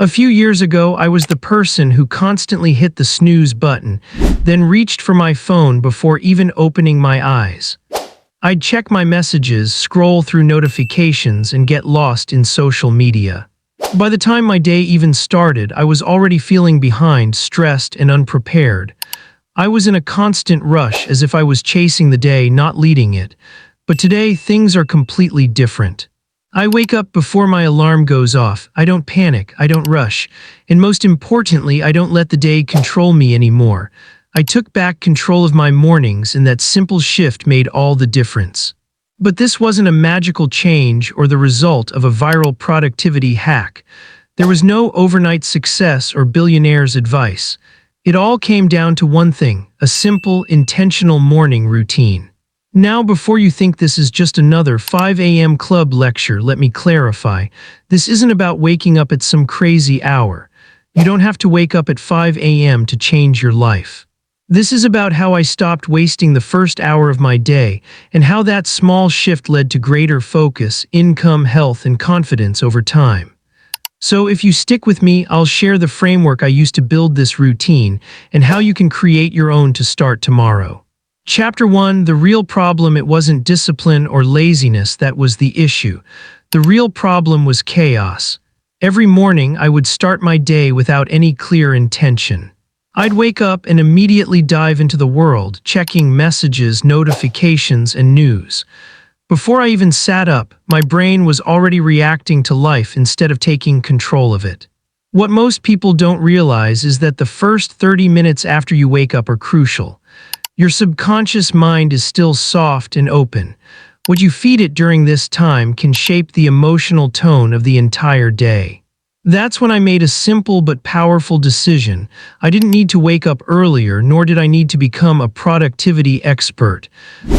A few years ago, I was the person who constantly hit the snooze button, then reached for my phone before even opening my eyes. I'd check my messages, scroll through notifications, and get lost in social media. By the time my day even started, I was already feeling behind, stressed, and unprepared. I was in a constant rush, as if I was chasing the day, not leading it. But today, things are completely different. I wake up before my alarm goes off. I don't panic, I don't rush, and most importantly, I don't let the day control me anymore. I took back control of my mornings, and that simple shift made all the difference. But this wasn't a magical change or the result of a viral productivity hack. There was no overnight success or billionaire's advice. It all came down to one thing: a simple, intentional morning routine. Now, before you think this is just another 5 a.m. club lecture, let me clarify. This isn't about waking up at some crazy hour. You don't have to wake up at 5 a.m. to change your life. This is about how I stopped wasting the first hour of my day, and how that small shift led to greater focus, income, health, and confidence over time. So if you stick with me, I'll share the framework I used to build this routine, and how you can create your own to start tomorrow. Chapter 1: The real problem. It wasn't discipline or laziness that was the issue. The real problem was chaos. Every morning, I would start my day without any clear intention. I'd wake up and immediately dive into the world, checking messages, notifications, and news. Before I even sat up, my brain was already reacting to life instead of taking control of it. What most people don't realize is that the first 30 minutes after you wake up are crucial. Your subconscious mind is still soft and open. What you feed it during this time can shape the emotional tone of the entire day. That's when I made a simple but powerful decision. I didn't need to wake up earlier, nor did I need to become a productivity expert.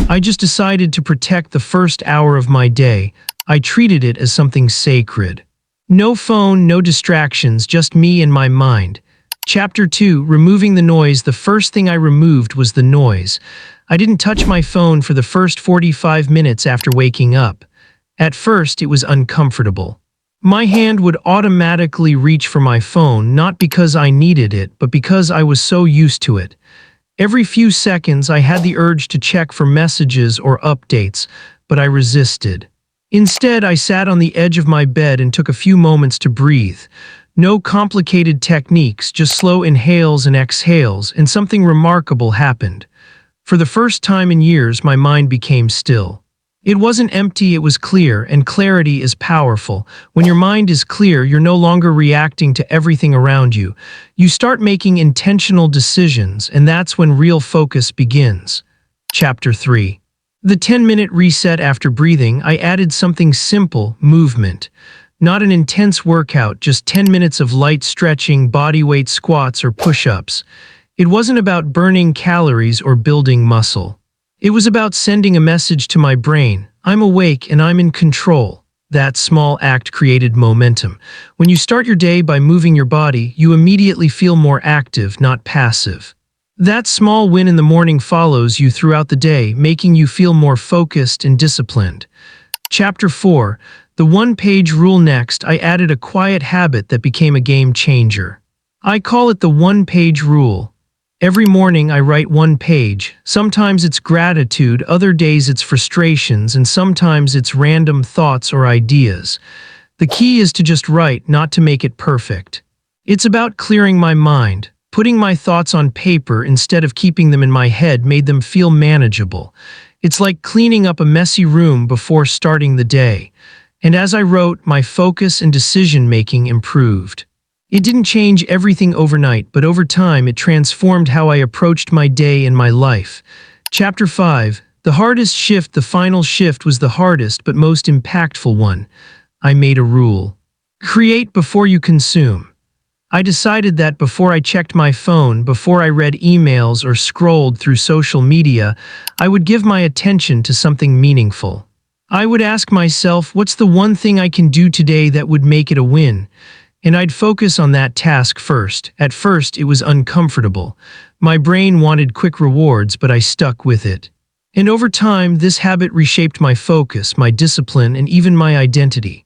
I just decided to protect the first hour of my day. I treated it as something sacred. No phone, no distractions, just me and my mind. Chapter 2: Removing the noise. The first thing I removed was the noise. I didn't touch my phone for the first 45 minutes after waking up. At first, it was uncomfortable. My hand would automatically reach for my phone, not because I needed it, but because I was so used to it. Every few seconds, I had the urge to check for messages or updates, but I resisted. Instead, I sat on the edge of my bed and took a few moments to breathe. No complicated techniques, just slow inhales and exhales, and something remarkable happened. For the first time in years, my mind became still. It wasn't empty, it was clear, and clarity is powerful. When your mind is clear, you're no longer reacting to everything around you. You start making intentional decisions, and that's when real focus begins. Chapter 3: The 10-minute reset. After breathing, I added something simple: movement. Not an intense workout, just 10 minutes of light stretching, bodyweight squats, or push-ups. It wasn't about burning calories or building muscle. It was about sending a message to my brain: I'm awake and I'm in control. That small act created momentum. When you start your day by moving your body, you immediately feel more active, not passive. That small win in the morning follows you throughout the day, making you feel more focused and disciplined. Chapter 4: The one-page rule. Next, I added a quiet habit that became a game changer. I call it the one-page rule. Every morning I write one page. Sometimes it's gratitude, other days it's frustrations, and sometimes it's random thoughts or ideas. The key is to just write, not to make it perfect. It's about clearing my mind. Putting my thoughts on paper instead of keeping them in my head made them feel manageable. It's like cleaning up a messy room before starting the day. And as I wrote, my focus and decision-making improved. It didn't change everything overnight, but over time it transformed how I approached my day and my life. Chapter 5: The hardest shift. The final shift was the hardest but most impactful one. I made a rule. Create before you consume. I decided that before I checked my phone, before I read emails or scrolled through social media, I would give my attention to something meaningful. I would ask myself, what's the one thing I can do today that would make it a win? And I'd focus on that task first. At first, it was uncomfortable. My brain wanted quick rewards, but I stuck with it. And over time, this habit reshaped my focus, my discipline, and even my identity.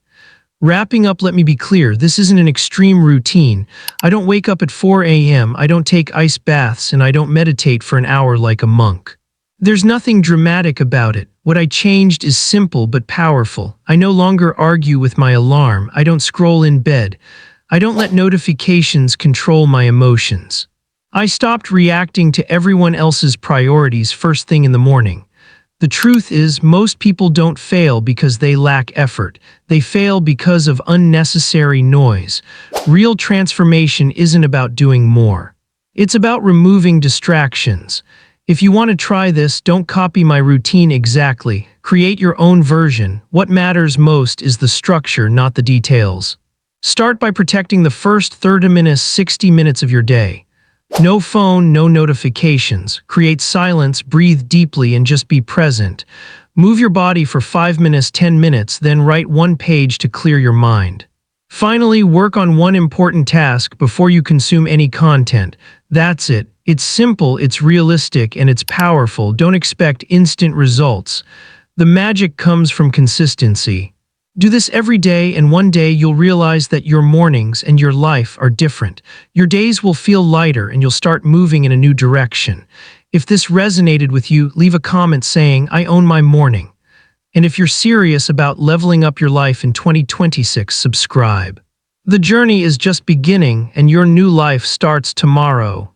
Wrapping up, let me be clear, this isn't an extreme routine. I don't wake up at 4 a.m., I don't take ice baths, and I don't meditate for an hour like a monk. There's nothing dramatic about it. What I changed is simple but powerful. I no longer argue with my alarm. I don't scroll in bed. I don't let notifications control my emotions. I stopped reacting to everyone else's priorities first thing in the morning. The truth is, most people don't fail because they lack effort. They fail because of unnecessary noise. Real transformation isn't about doing more. It's about removing distractions. If you want to try this, don't copy my routine exactly. Create your own version. What matters most is the structure, not the details. Start by protecting the first 30 minutes, 60 minutes of your day. No phone, no notifications. Create silence, breathe deeply, and just be present. Move your body for 5 minutes, 10 minutes, then write one page to clear your mind. Finally, work on one important task before you consume any content. That's it. It's simple, it's realistic, and it's powerful. Don't expect instant results. The magic comes from consistency. Do this every day, and one day you'll realize that your mornings and your life are different. Your days will feel lighter, and you'll start moving in a new direction. If this resonated with you, leave a comment saying, "I own my morning." And if you're serious about leveling up your life in 2026, subscribe. The journey is just beginning, and your new life starts tomorrow.